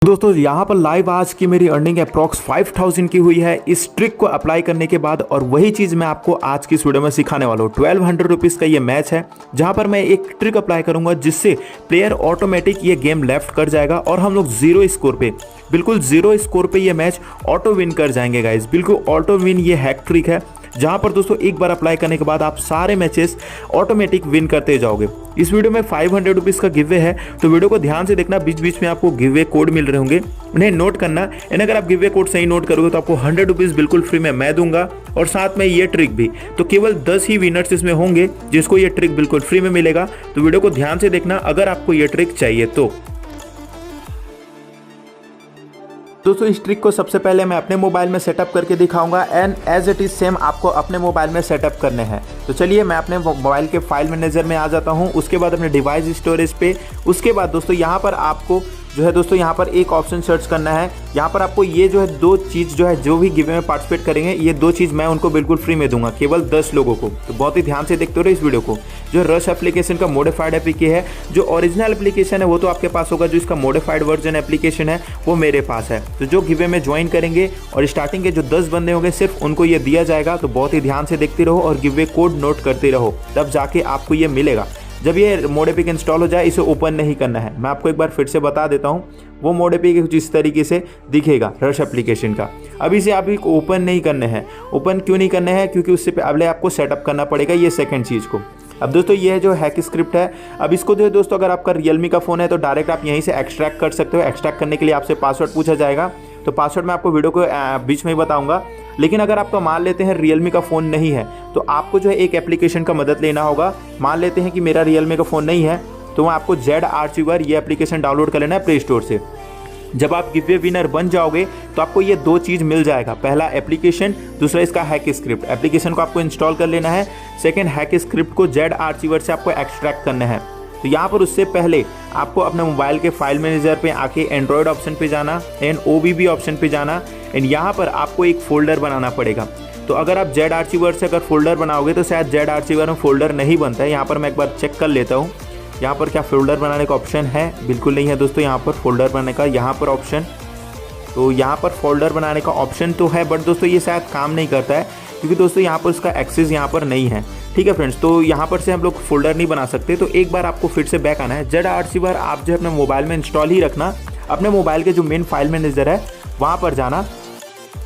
दोस्तों यहाँ पर लाइव आज की मेरी अर्निंग अप्रॉक्स 5000 की हुई है इस ट्रिक को अप्लाई करने के बाद। और वही चीज़ मैं आपको आज की इस वीडियो में सिखाने वाला हूँ। 1200 रुपीज़ का ये मैच है जहाँ पर मैं एक ट्रिक अप्लाई करूँगा जिससे प्लेयर ऑटोमेटिक ये गेम लेफ्ट कर जाएगा और हम लोग जीरो स्कोर पे, बिल्कुल जीरो स्कोर पे ये मैच ऑटो विन कर जाएंगे गाइज। बिल्कुल ऑटो विन ये हैक ट्रिक है जहां पर दोस्तों एक बार अप्लाई करने के बाद आप सारे मैचेस ऑटोमेटिक विन करते जाओगे। इस वीडियो में 500 रुपीज़ का गिवे है, तो वीडियो को ध्यान से देखना। बीच बीच में आपको गिवे कोड मिल रहे होंगे, उन्हें नोट करना। एंड अगर आप गिवे कोड सही नोट करोगे तो आपको 100 रुपीज़ बिल्कुल फ्री में मैं दूंगा और साथ में ये ट्रिक भी। तो केवल 10 ही विनर्स इसमें होंगे जिसको ये ट्रिक बिल्कुल फ्री में मिलेगा। तो वीडियो को ध्यान से देखना अगर आपको ये ट्रिक चाहिए तो। दोस्तों इस ट्रिक को सबसे पहले मैं अपने मोबाइल में सेटअप करके दिखाऊंगा and as it is same आपको अपने मोबाइल में सेटअप करने हैं। तो चलिए मैं अपने मोबाइल के फाइल मैनेजर में आ जाता हूं, उसके बाद अपने डिवाइस स्टोरेज पे। उसके बाद दोस्तों यहाँ पर आपको जो है दोस्तों यहाँ पर एक ऑप्शन सर्च करना है। यहाँ पर आपको ये जो है दो चीज़ जो है जो भी गिवे में पार्टिसिपेट करेंगे ये दो चीज़ मैं उनको बिल्कुल फ्री में दूंगा, केवल 10 लोगों को। तो बहुत ही ध्यान से देखते हो इस वीडियो को। जो रश एप्लीकेशन का मॉडिफाइड एपीके है, जो ओरिजिनल एप्लीकेशन है वो तो आपके पास होगा, जो इसका मॉडिफाइड वर्जन एप्लीकेशन है वो मेरे पास है। तो जो गिवे में ज्वाइन करेंगे और स्टार्टिंग के जो 10 बंदे होंगे सिर्फ उनको ये दिया जाएगा। तो बहुत ही ध्यान से देखते रहो और गिवे कोड नोट करते रहो, तब जाके आपको ये मिलेगा। जब ये मोडेपिक इंस्टॉल हो जाए इसे ओपन नहीं करना है। मैं आपको एक बार फिर से बता देता हूँ, वो मोडेपिक कुछ इस तरीके से दिखेगा रश एप्लीकेशन का। अभी से आप ओपन नहीं करने हैं। ओपन क्यों नहीं करने हैं? क्योंकि उससे पहले आपको सेटअप करना पड़ेगा ये सेकंड चीज़ को। अब दोस्तों ये जो हैक स्क्रिप्ट है, अब इसको जो दोस्तों अगर आपका रियलमी का फ़ोन है तो डायरेक्ट आप यहीं से एक्सट्रैक्ट कर सकते हो। एक्सट्रैक्ट करने के लिए आपसे पासवर्ड पूछा जाएगा, तो पासवर्ड मैं आपको वीडियो को बीच में ही बताऊंगा। लेकिन अगर आपका मान लेते हैं रियलमी का फ़ोन नहीं है तो आपको जो है एक एप्लीकेशन का मदद लेना होगा। मान लेते हैं कि मेरा रियलमी का फ़ोन नहीं है तो आपको जेड आर्चिवर ये एप्लीकेशन डाउनलोड कर लेना है प्ले स्टोर से। जब आप गिवे विनर बन जाओगे तो आपको ये दो चीज़ मिल जाएगा, पहला एप्लीकेशन, दूसरा इसका हैक स्क्रिप्ट। एप्लीकेशन को आपको इंस्टॉल कर लेना है, सेकंड हैक स्क्रिप्ट को जेड आर्चिवर से आपको एक्सट्रैक्ट करना है। तो यहाँ पर उससे पहले आपको अपने मोबाइल के फाइल मैनेजर पे आके एंड्रॉयड ऑप्शन पे जाना एंड OBB ऑप्शन पे जाना एंड यहाँ पर आपको एक फ़ोल्डर बनाना पड़ेगा। तो अगर आप जेड आर्चिवर से अगर फोल्डर बनाओगे तो शायद जेड आर्चिवर में फ़ोल्डर नहीं बनता है। यहाँ पर मैं एक बार चेक कर लेता हूँ यहाँ पर क्या फ़ोल्डर बनाने का ऑप्शन है। बिल्कुल नहीं है दोस्तों यहाँ पर फ़ोल्डर बनाने का यहाँ पर ऑप्शन। तो यहाँ पर फोल्डर बनाने का ऑप्शन तो है बट दोस्तों ये शायद काम नहीं करता है क्योंकि दोस्तों यहाँ पर उसका एक्सेस यहाँ पर नहीं है। ठीक है फ्रेंड्स, तो यहाँ पर से हम लोग फोल्डर नहीं बना सकते। तो एक बार आपको फिर से बैक आना है। जेड आर्चिवर आप जो है अपने मोबाइल में इंस्टॉल ही रखना। अपने मोबाइल के जो मेन फाइल मैनेजर है वहाँ पर जाना।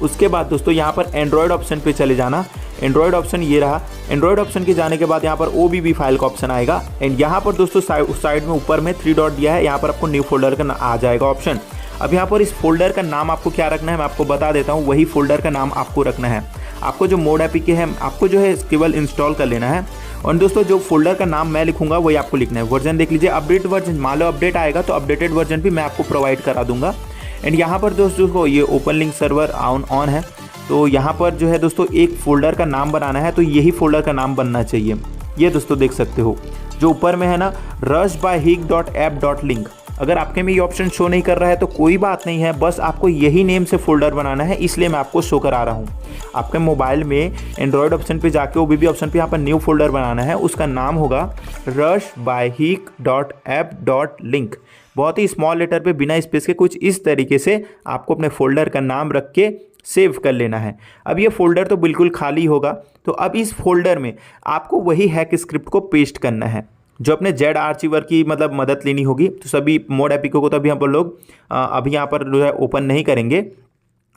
उसके बाद दोस्तों यहाँ पर एंड्रॉयड ऑप्शन पे चले जाना। एंड्रॉयड ऑप्शन ये रहा। एंड्रॉयड ऑप्शन के जाने के बाद यहाँ पर OBB फाइल का ऑप्शन आएगा एंड यहाँ पर दोस्तों साइड में ऊपर में 3 डॉट दिया है, यहाँ पर आपको न्यू फोल्डर का आ जाएगा ऑप्शन। अब यहाँ पर इस फोल्डर का नाम आपको क्या रखना है मैं आपको बता देता हूँ। वही फोल्डर का नाम आपको रखना है। आपको जो मोड एपीके है आपको जो है केवल इंस्टॉल कर लेना है। और दोस्तों जो फोल्डर का नाम मैं लिखूंगा वही आपको लिखना है। वर्जन देख लीजिए, अपडेट वर्जन, मान लो अपडेट आएगा तो अपडेटेड वर्जन भी मैं आपको प्रोवाइड करा दूंगा। एंड यहाँ पर दोस्तों ये ओपन लिंक सर्वर ऑन है। तो यहाँ पर जो है दोस्तों एक फ़ोल्डर का नाम बनाना है, तो यही फोल्डर का नाम बनना चाहिए। ये दोस्तों देख सकते हो जो ऊपर में है ना, rushbyheek.app.link। अगर आपके में ये ऑप्शन शो नहीं कर रहा है तो कोई बात नहीं है, बस आपको यही नेम से फोल्डर बनाना है, इसलिए मैं आपको शो करा रहा हूँ। आपके मोबाइल में एंड्रॉयड ऑप्शन पे जाके OBB ऑप्शन पे यहाँ पर न्यू फोल्डर बनाना है। उसका नाम होगा rushbyheek.app.link। बहुत ही स्मॉल लेटर पे बिना स्पेस के कुछ इस तरीके से आपको अपने फोल्डर का नाम रख के सेव कर लेना है। अब ये फोल्डर तो बिल्कुल खाली होगा। तो अब इस फोल्डर में आपको वही हैक स्क्रिप्ट को पेस्ट करना है जो अपने जेड आर्चिवर की मतलब मदद लेनी होगी। तो सभी मोड एपीके को तो अभी हम लोग अभी यहाँ पर जो है ओपन नहीं करेंगे।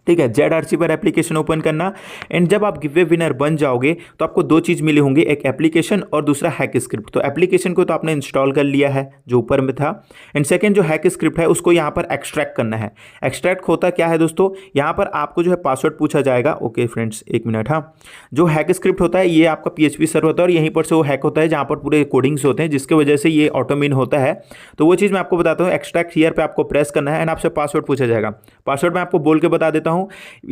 ठीक है, जेड आर्चिवर एप्लीकेशन ओपन करना एंड जब आप गिवे विनर बन जाओगे तो आपको दो चीज़ मिली होंगी, एक एप्लीकेशन और दूसरा हैक स्क्रिप्ट। तो एप्लीकेशन को तो आपने इंस्टॉल कर लिया है जो ऊपर में था एंड सेकंड जो हैक स्क्रिप्ट है उसको यहाँ पर एक्सट्रैक्ट करना है। एक्सट्रैक्ट होता क्या है दोस्तों, यहाँ पर आपको जो है पासवर्ड पूछा जाएगा। ओके फ्रेंड्स एक मिनट। हाँ, जो हैक स्क्रिप्ट होता है ये आपका PHP सर्वर होता है और यहीं पर से वो हैक होता है जहाँ पर पूरे कोडिंग्स होते हैं जिसकी वजह से ये ऑटोमिन होता है। तो वो चीज़ मैं आपको बताता हूँ। एक्सट्रैक्ट हियर पे आपको प्रेस करना है एंड आपसे पासवर्ड पूछा जाएगा। पासवर्ड मैं आपको बोल के बता देता हूँ,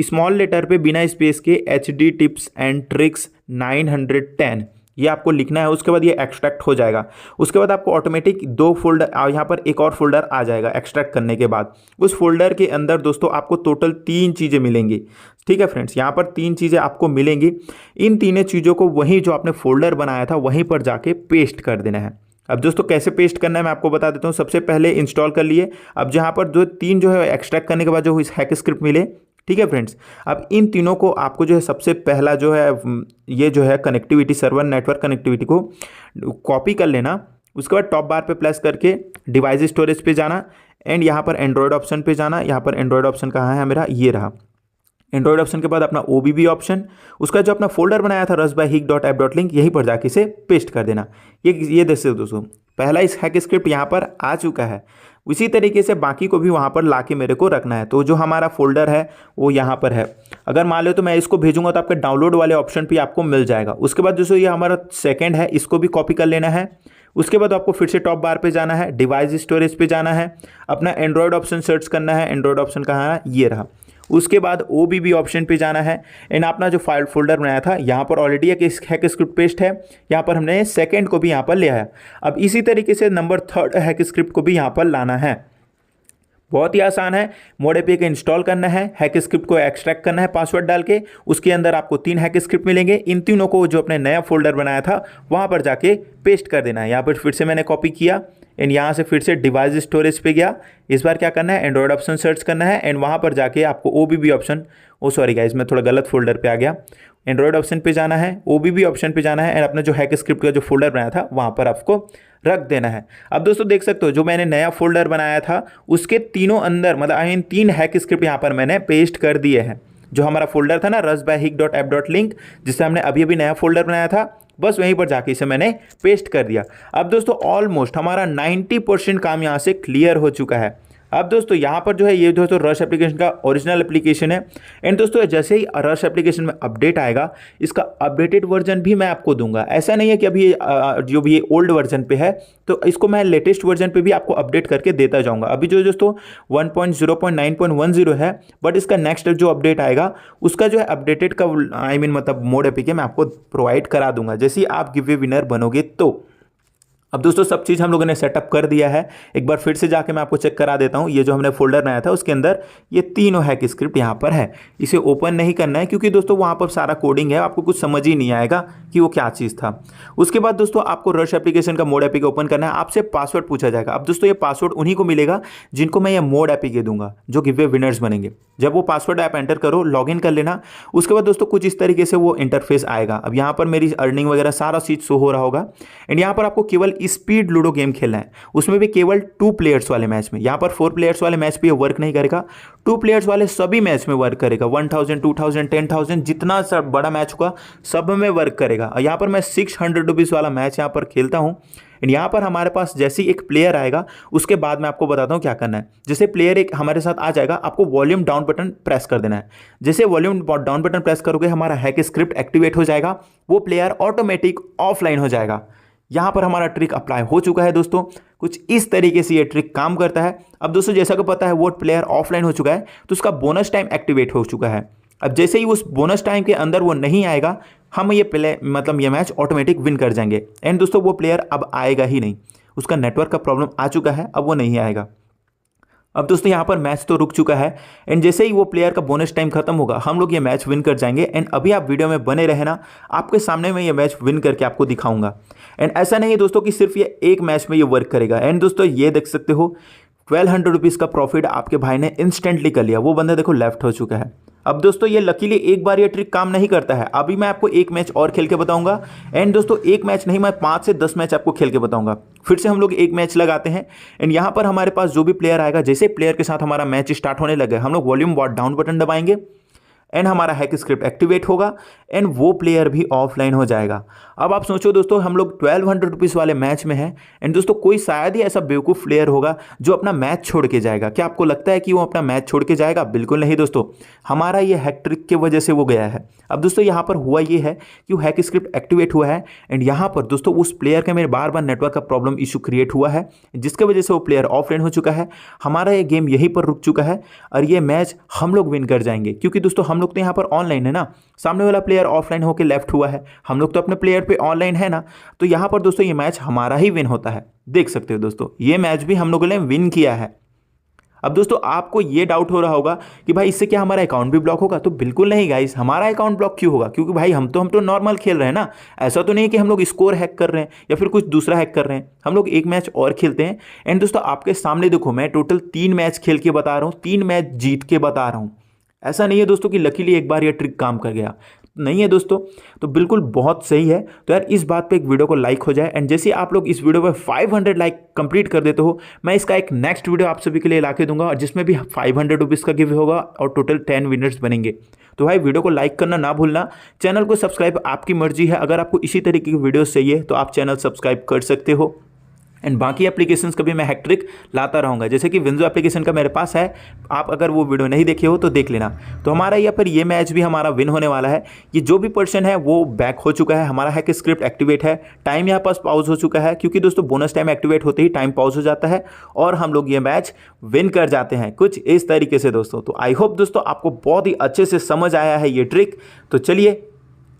स्मॉल लेटर पे बिना स्पेस के HD टिप्स एंड ट्रिक्स 910 ये आपको लिखना है। उसके बाद ये एक्सट्रैक्ट हो जाएगा। उसके बाद आपको ऑटोमेटिक दो फोल्डर, यहाँ पर एक और फोल्डर आ जाएगा एक्सट्रैक्ट करने के बाद। उस फोल्डर के अंदर दोस्तों आपको टोटल 3 चीज़ें मिलेंगी। ठीक है फ्रेंड्स, यहाँ पर 3 चीज़ें आपको मिलेंगी। इन तीनों चीज़ों को वहीं जो आपने फोल्डर बनाया था वहीं पर जाके पेस्ट कर देना है। अब दोस्तों कैसे पेस्ट करना है मैं आपको बता देता हूँ। सबसे पहले इंस्टॉल कर लिए। अब जहाँ पर जो तीन जो है एक्सट्रैक्ट करने के बाद जो इस हैक स्क्रिप्ट मिले, ठीक है फ्रेंड्स। अब इन तीनों को आपको जो है सबसे पहला जो है ये जो है कनेक्टिविटी, सर्वर नेटवर्क कनेक्टिविटी को कॉपी कर लेना। उसके बाद टॉप बार पे प्रेस करके डिवाइस स्टोरेज पे जाना एंड यहाँ पर एंड्रॉयड ऑप्शन पे जाना। यहाँ पर एंड्रॉयड ऑप्शन कहाँ है मेरा, ये रहा। एंड्रॉयड ऑप्शन के बाद अपना OBB ऑप्शन, उसका जो अपना फोल्डर बनाया था rustbyhik.app.link, यहीं पर जाके इसे पेस्ट कर देना। ये देख सकते हो दोस्तों, पहला इस हैक स्क्रिप्ट यहाँ पर आ चुका है। उसी तरीके से बाकी को भी वहाँ पर लाके मेरे को रखना है। तो जो हमारा फोल्डर है वो यहाँ पर है। अगर मान लो तो मैं इसको भेजूंगा तो आपके डाउनलोड वाले ऑप्शन पे आपको मिल जाएगा। उसके बाद दोस्तों ये हमारा सेकंड है, इसको भी कॉपी कर लेना है। उसके बाद आपको फिर से टॉप बार पे जाना है, डिवाइस स्टोरेज पे जाना है, अपना एंड्रॉयड ऑप्शन सर्च करना है। एंड्रॉयड ऑप्शन कहाँ है, ये रहा। उसके बाद OBB ऑप्शन पे जाना है एंड अपना जो फाइल फोल्डर बनाया था यहाँ पर ऑलरेडी एक हैक स्क्रिप्ट पेस्ट है, यहाँ पर हमने सेकंड को भी यहाँ पर लिया है। अब इसी तरीके से नंबर थर्ड हैक स्क्रिप्ट को भी यहाँ पर लाना है। बहुत ही आसान है। मोड एपीके को इंस्टॉल करना है, हैक स्क्रिप्ट को एक्सट्रैक्ट करना है पासवर्ड डाल के। उसके अंदर आपको 3 हैक स्क्रिप्ट मिलेंगे। इन तीनों को जो अपने नया फोल्डर बनाया था वहाँ पर जाके पेस्ट कर देना है। यहाँ पर फिर से मैंने कॉपी किया एंड यहाँ से फिर से डिवाइस स्टोरेज पे गया। इस बार क्या करना है, एंड्रॉयड ऑप्शन सर्च करना है एंड वहाँ पर जाके आपको OBB ऑप्शन, सॉरी गाइस मैं थोड़ा गलत फोल्डर पे आ गया। एंड्रॉयड ऑप्शन पे जाना है, OBB ऑप्शन पे जाना है एंड अपना जो हैक स्क्रिप्ट का जो फोल्डर बनाया था वहाँ पर आपको रख देना है। अब दोस्तों देख सकते हो जो मैंने नया फोल्डर बनाया था उसके तीनों अंदर मतलब 3 हैक स्क्रिप्ट यहाँ पर मैंने पेस्ट कर दिए हैं। जो हमारा फोल्डर था ना rustbyhik.app.link, जिससे हमने अभी अभी नया फोल्डर बनाया था, बस वहीं पर जाके इसे मैंने पेस्ट कर दिया। अब दोस्तों ऑलमोस्ट हमारा 90% काम यहाँ से क्लियर हो चुका है। अब दोस्तों यहाँ पर जो है ये दोस्तों रश एप्लीकेशन का ओरिजिनल एप्लीकेशन है एंड दोस्तों जैसे ही रश एप्लीकेशन में अपडेट आएगा इसका अपडेटेड वर्जन भी मैं आपको दूंगा। ऐसा नहीं है कि अभी जो भी ये ओल्ड वर्जन पे है तो इसको मैं लेटेस्ट वर्जन पे भी आपको अपडेट करके देता जाऊंगा। अभी जो दोस्तों 1.0.9.10 है, बट इसका नेक्स्ट जो अपडेट आएगा उसका जो है अपडेटेड का मतलब मोड एपीके मैं आपको प्रोवाइड करा दूंगा जैसे ही आप गिव वे विनर बनोगे। तो अब दोस्तों सब चीज़ हम लोगों ने सेटअप कर दिया है। एक बार फिर से जाके मैं आपको चेक करा देता हूँ। ये जो हमने फोल्डर बनाया था उसके अंदर ये तीनों हैक स्क्रिप्ट यहाँ पर है। इसे ओपन नहीं करना है क्योंकि दोस्तों वहाँ पर सारा कोडिंग है, आपको कुछ समझ ही नहीं आएगा कि वो क्या चीज़ था। उसके बाद दोस्तों आपको रश एप्लीकेशन का मोड एपीके ओपन करना है। आपसे पासवर्ड पूछा जाएगा। अब दोस्तों ये पासवर्ड उन्हीं को मिलेगा जिनको मैं ये मोड एपीके दूंगा, जो गिव वे विनर्स बनेंगे। जब वो पासवर्ड आप एंटर करो, लॉगिन कर लेना। उसके बाद दोस्तों कुछ इस तरीके से वो इंटरफेस आएगा। अब यहाँ पर मेरी अर्निंग वगैरह सारा चीज़ शो हो रहा होगा एंड यहाँ पर आपको केवल स्पीड लूडो गेम खेलना है, उसमें भी केवल 2 प्लेयर्स वाले मैच में। यहाँ पर 4 प्लेयर्स वाले मैच पे ये वर्क नहीं करेगा, 2 प्लेयर्स वाले सभी मैच में वर्क करेगा। 1000, 2000, 10,000 जितना सब बड़ा मैच होगा सब में वर्क करेगा। यहाँ पर मैं 600 रुपीज़ वाला मैच यहाँ पर खेलता हूँ एंड यहाँ पर हमारे पास जैसे ही एक प्लेयर आएगा उसके बाद मैं आपको बताता हूँ क्या करना है। जैसे प्लेयर एक हमारे साथ आ जाएगा, आपको वॉल्यूम डाउन बटन प्रेस कर देना है। जैसे वॉल्यूम डाउन बटन प्रेस करोगे हमारा हैक स्क्रिप्ट एक्टिवेट हो जाएगा, वो प्लेयर ऑटोमेटिक ऑफलाइन हो जाएगा। यहाँ पर हमारा ट्रिक अप्लाई हो चुका है दोस्तों। कुछ इस तरीके से ये ट्रिक काम करता है। अब दोस्तों जैसा कि पता है वो प्लेयर ऑफलाइन हो चुका है तो उसका बोनस टाइम एक्टिवेट हो चुका है। अब जैसे ही उस बोनस टाइम के अंदर वो नहीं आएगा, हम ये ये मैच ऑटोमेटिक विन कर जाएंगे एंड दोस्तों वो प्लेयर अब आएगा ही नहीं। उसका नेटवर्क का प्रॉब्लम आ चुका है, अब वो नहीं आएगा। अब दोस्तों यहाँ पर मैच तो रुक चुका है एंड जैसे ही वो प्लेयर का बोनस टाइम खत्म होगा हम लोग ये मैच विन कर जाएंगे। एंड अभी आप वीडियो में बने रहना, आपके सामने मैं ये मैच विन करके आपको दिखाऊंगा। एंड ऐसा नहीं है दोस्तों कि सिर्फ ये एक मैच में ये वर्क करेगा। एंड दोस्तों ये देख सकते हो 1200 रुपीज़ का प्रॉफिट आपके भाई ने इंस्टेंटली कर लिया। वो बंदा देखो लेफ्ट हो चुका है। अब दोस्तों ये लकीली एक बार ये ट्रिक काम नहीं करता है। अभी मैं आपको एक मैच और खेल के बताऊंगा एंड दोस्तों एक मैच नहीं, मैं 5 से 10 मैच आपको खेल के बताऊंगा। फिर से हम लोग एक मैच लगाते हैं एंड यहाँ पर हमारे पास जो भी प्लेयर आएगा, जैसे प्लेयर के साथ हमारा मैच स्टार्ट होने लगे हम लोग वॉल्यूम डाउन बटन दबाएंगे एंड हमारा हैक स्क्रिप्ट एक्टिवेट होगा एंड वो प्लेयर भी ऑफलाइन हो जाएगा। अब आप सोचो दोस्तों हम लोग 1200 रुपीज़ वाले मैच में हैं एंड दोस्तों कोई शायद ही ऐसा बेवकूफ़ प्लेयर होगा जो अपना मैच छोड़ के जाएगा। क्या आपको लगता है कि वो अपना मैच छोड़ के जाएगा? बिल्कुल नहीं दोस्तों, हमारा ये हैक ट्रिक की वजह से वो गया है। अब दोस्तों यहाँ पर हुआ ये है कि वो हैक स्क्रिप्ट एक्टिवेट हुआ है एंड यहाँ पर दोस्तों उस प्लेयर का मेरे बार बार नेटवर्क का प्रॉब्लम इशू क्रिएट हुआ है जिसकी वजह से वो प्लेयर ऑफलाइन हो चुका है। हमारा ये गेम यहीं पर रुक चुका है और ये मैच हम लोग विन कर जाएंगे क्योंकि दोस्तों हम लोग तो यहाँ पर ऑनलाइन है ना, सामने वाला प्लेयर ऑफलाइन होकर लेफ्ट हुआ है, हम लोग तो अपने प्लेयर पे ऑनलाइन है ना, तो यहाँ पर दोस्तों ये मैच हमारा ही विन होता है। देख सकते हो दोस्तों ये मैच भी हम लोगों ने विन किया है। अब दोस्तों आपको ये डाउट हो रहा होगा कि भाई इससे क्या हमारा अकाउंट भी ब्लॉक होगा? तो बिल्कुल नहीं गाइस, हमारा अकाउंट ब्लॉक क्यों होगा? क्योंकि भाई हम तो नॉर्मल खेल रहे हैं ना। ऐसा तो नहीं है कि हम लोग स्कोर हैक कर रहे हैं या फिर कुछ दूसरा हैक कर रहे हैं। हम लोग एक मैच और खेलते हैं। एंड दोस्तों आपके सामने देखो, मैं टोटल 3 मैच खेल के बता रहा हूँ, 3 मैच जीत के बता रहा हूँ। ऐसा नहीं है दोस्तों कि लकीली एक बार ये ट्रिक काम कर गया, नहीं है दोस्तों। तो बिल्कुल बहुत सही है। तो यार इस बात पे एक वीडियो को लाइक हो जाए, एंड जैसे आप लोग इस वीडियो पे 500 लाइक कंप्लीट कर देते हो, मैं इसका एक नेक्स्ट वीडियो आप सभी के लिए ला के दूंगा, और जिसमें भी 500 रुपीज़ का गिव होगा और टोटल 10 विनर्स बनेंगे। तो भाई वीडियो को लाइक करना ना भूलना, चैनल को सब्सक्राइब आपकी मर्जी है। अगर आपको इसी तरीके की वीडियो चाहिए तो आप चैनल सब्सक्राइब कर सकते हो। एंड बाकी एप्लीकेशंस का भी मैं हैक ट्रिक लाता रहूँगा, जैसे कि विंजो एप्लीकेशन का मेरे पास है। आप अगर वो वीडियो नहीं देखे हो तो देख लेना। तो हमारा या फिर ये मैच भी हमारा विन होने वाला है। ये जो भी पर्सन है वो बैक हो चुका है, हमारा हैक स्क्रिप्ट एक्टिवेट है, टाइम यहाँ पास पॉज हो चुका है, क्योंकि दोस्तों बोनस टाइम एक्टिवेट होते ही टाइम पॉज हो जाता है और हम लोग ये मैच विन कर जाते हैं, कुछ इस तरीके से दोस्तों। तो आई होप दोस्तों आपको बहुत ही अच्छे से समझ आया है ये ट्रिक। तो चलिए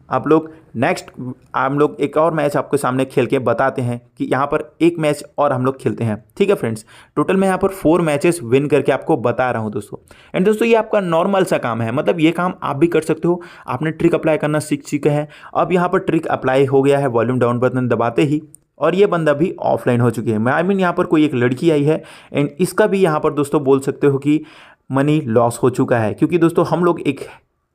आप लोग नेक्स्ट हम लोग एक और मैच आपके सामने खेल के बताते हैं कि यहाँ पर एक मैच और हम लोग खेलते हैं, ठीक है फ्रेंड्स। टोटल मैं यहाँ पर 4 मैचेस विन करके आपको बता रहा हूँ दोस्तों। एंड दोस्तों ये आपका नॉर्मल सा काम है, मतलब ये काम आप भी कर सकते हो। आपने ट्रिक अप्लाई करना सीख चुके हैं। अब यहाँ पर ट्रिक अप्लाई हो गया है वॉल्यूम डाउन बटन दबाते ही, और ये बंदा भी ऑफलाइन हो चुकी है। मैं यहाँ पर कोई एक लड़की आई है, एंड इसका भी यहाँ पर दोस्तों बोल सकते हो कि मनी लॉस हो चुका है, क्योंकि दोस्तों हम लोग एक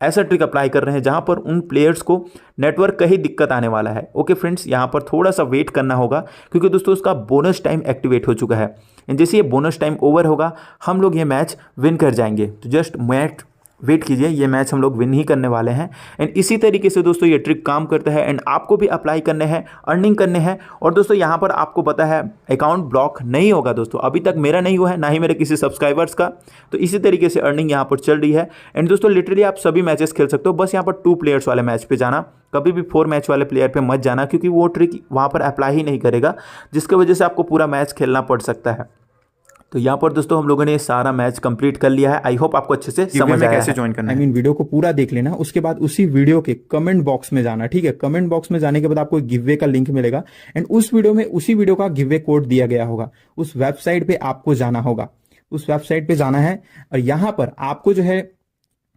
ऐसा ट्रिक अप्लाई कर रहे हैं जहां पर उन प्लेयर्स को नेटवर्क का ही दिक्कत आने वाला है। ओके फ्रेंड्स, यहां पर थोड़ा सा वेट करना होगा, क्योंकि दोस्तों उसका बोनस टाइम एक्टिवेट हो चुका है। जैसे ये बोनस टाइम ओवर होगा हम लोग ये मैच विन कर जाएंगे। तो जस्ट मैच वेट कीजिए, ये मैच हम लोग विन ही करने वाले हैं। एंड इसी तरीके से दोस्तों ये ट्रिक काम करता है, एंड आपको भी अप्लाई करने हैं, अर्निंग करने हैं। और दोस्तों यहाँ पर आपको पता है अकाउंट ब्लॉक नहीं होगा दोस्तों, अभी तक मेरा नहीं हुआ है, ना ही मेरे किसी सब्सक्राइबर्स का। तो इसी तरीके से अर्निंग यहाँ पर चल रही है। एंड दोस्तों लिटरली आप सभी मैचेस खेल सकते हो, बस यहाँ पर 2 प्लेयर्स वाले मैच पे जाना, कभी भी 4 मैच वाले प्लेयर पे मत जाना, क्योंकि वो ट्रिक वहाँ पर अप्लाई ही नहीं करेगा, जिसकी वजह से आपको पूरा मैच खेलना पड़ सकता है। तो यहाँ पर दोस्तों हम लोगों ने सारा मैच कंप्लीट कर लिया है। आई होप आपको अच्छे से समझ आया कैसे ज्वाइन करना है। वीडियो को पूरा देख लेना, उसके बाद उसी वीडियो के कमेंट बॉक्स में जाना, ठीक है। कमेंट बॉक्स में जाने के बाद आपको गिववे का लिंक मिलेगा, एंड उस वीडियो में उसी वीडियो का गिववे कोड दिया गया होगा। उस वेबसाइट पे आपको जाना होगा, उस वेबसाइट पे जाना है, और यहां पर आपको जो है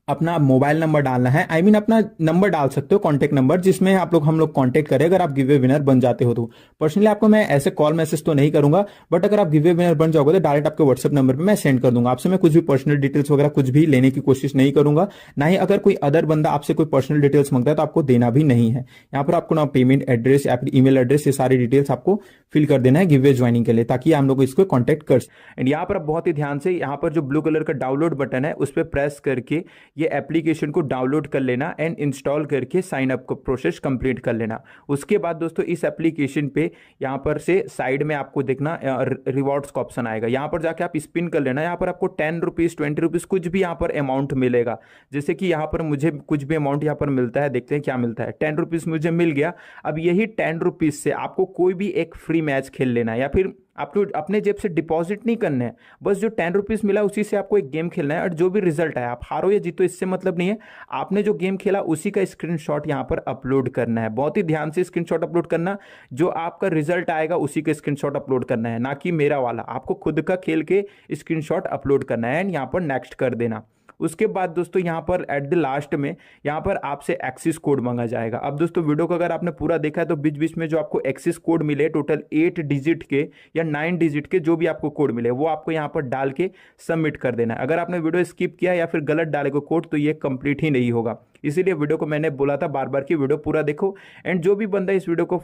अपना मोबाइल नंबर डालना है। अपना नंबर डाल सकते हो, कॉन्टेक्ट नंबर, जिसमें हम लोग कॉन्टेक्ट करें अगर आप गिवे विनर बन जाते हो। तो पर्सनली आपको मैं ऐसे कॉल मैसेज तो नहीं करूंगा, बट अगर आप गिवे विनर बन जाओगे तो डायरेक्ट आपके व्हाट्सएप नंबर पे मैं सेंड कर दूंगा। आपसे मैं कुछ भी पर्सनल डिटेल्स वगैरह कुछ भी लेने की कोशिश नहीं करूंगा, ना ही अगर कोई अदर बंदा आपसे कोई पर्सनल डिटेल्स मांगता है तो आपको देना भी नहीं है। यहाँ पर आपको ना पेमेंट एड्रेस या फिर ईमेल एड्रेस, ये सारी डिटेल्स आपको फिल कर देना है गिवे ज्वाइनिंग के लिए, ताकि हम लोग इसको कॉन्टेक्ट कर। एंड यहाँ पर आप बहुत ही ध्यान से यहाँ पर जो ब्लू कलर का डाउनलोड बटन है उस पर प्रेस करके ये एप्लीकेशन को डाउनलोड कर लेना, एंड इंस्टॉल करके साइन अप को प्रोसेस कंप्लीट कर लेना। उसके बाद दोस्तों इस एप्लीकेशन पे यहाँ पर से साइड में आपको देखना रिवॉर्ड्स का ऑप्शन आएगा, यहाँ पर जाके आप स्पिन कर लेना। यहाँ पर आपको 10 रुपीज़ 20 रुपीज़ कुछ भी यहाँ पर अमाउंट मिलेगा। जैसे कि यहाँ पर मुझे कुछ भी अमाउंट यहाँ पर मिलता है, देखते हैं क्या मिलता है। 10 रुपीज़ मुझे मिल गया। अब यही 10 रुपीज़ से आपको कोई भी एक फ्री मैच खेल लेना है, या फिर आपको अपने जेब से डिपॉजिट नहीं करना है, बस जो 10 रुपीज़ मिला उसी से आपको एक गेम खेलना है, और जो भी रिजल्ट है, आप हारो या जीतो इससे मतलब नहीं है, आपने जो गेम खेला उसी का स्क्रीनशॉट यहाँ पर अपलोड करना है। बहुत ही ध्यान से स्क्रीनशॉट अपलोड करना, जो आपका रिजल्ट आएगा उसी का स्क्रीनशॉट अपलोड करना है, ना कि मेरा वाला। आपको खुद का खेल के स्क्रीनशॉट अपलोड करना है, एंड यहाँ पर नेक्स्ट कर देना। उसके बाद दोस्तों यहाँ पर एट द लास्ट में यहाँ पर आपसे एक्सिस कोड मांगा जाएगा। अब दोस्तों वीडियो को अगर आपने पूरा देखा है तो बीच बीच में जो आपको एक्सिस कोड मिले, टोटल 8 डिजिट के या 9 डिजिट के जो भी आपको कोड मिले, वो आपको यहाँ पर डाल के सबमिट कर देना है। अगर आपने वीडियो स्किप किया या फिर गलत डालेगा कोड तो ये कंप्लीट ही नहीं होगा। इसीलिए वीडियो को मैंने बोला था बार बार कि वीडियो पूरा देखो। एंड जो भी बंदा इस वीडियो को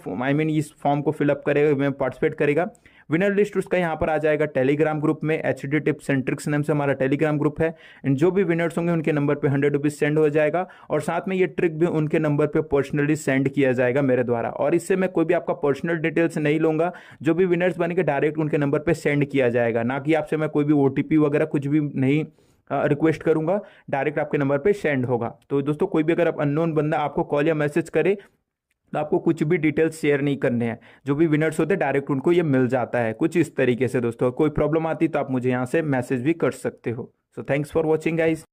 इस फॉर्म को फिलअप करेगा, में पार्टिसिपेट करेगा, विनर लिस्ट उसका यहाँ पर आ जाएगा टेलीग्राम ग्रुप में। HD टिप्स एंड ट्रिक्स नाम से हमारा टेलीग्राम ग्रुप है। एंड जो भी विनर्स होंगे उनके नंबर पे 100 रुपीज़ सेंड हो जाएगा, और साथ में ये ट्रिक भी उनके नंबर पे पर्सनली सेंड किया जाएगा मेरे द्वारा। और इससे मैं कोई भी आपका पर्सनल डिटेल्स नहीं लूंगा, जो भी विनर्स बनेंगे डायरेक्ट उनके नंबर पर सेंड किया जाएगा, ना कि आपसे मैं कोई भी OTP वगैरह कुछ भी नहीं रिक्वेस्ट करूंगा, डायरेक्ट आपके नंबर पे सेंड होगा। तो दोस्तों कोई भी अगर आप अननोन बंदा आपको कॉल या मैसेज करे तो आपको कुछ भी डिटेल्स शेयर नहीं करने हैं। जो भी विनर्स होते हैं डायरेक्ट उनको ये मिल जाता है, कुछ इस तरीके से दोस्तों। कोई प्रॉब्लम आती तो आप मुझे यहाँ से मैसेज भी कर सकते हो। So thanks for watching guys.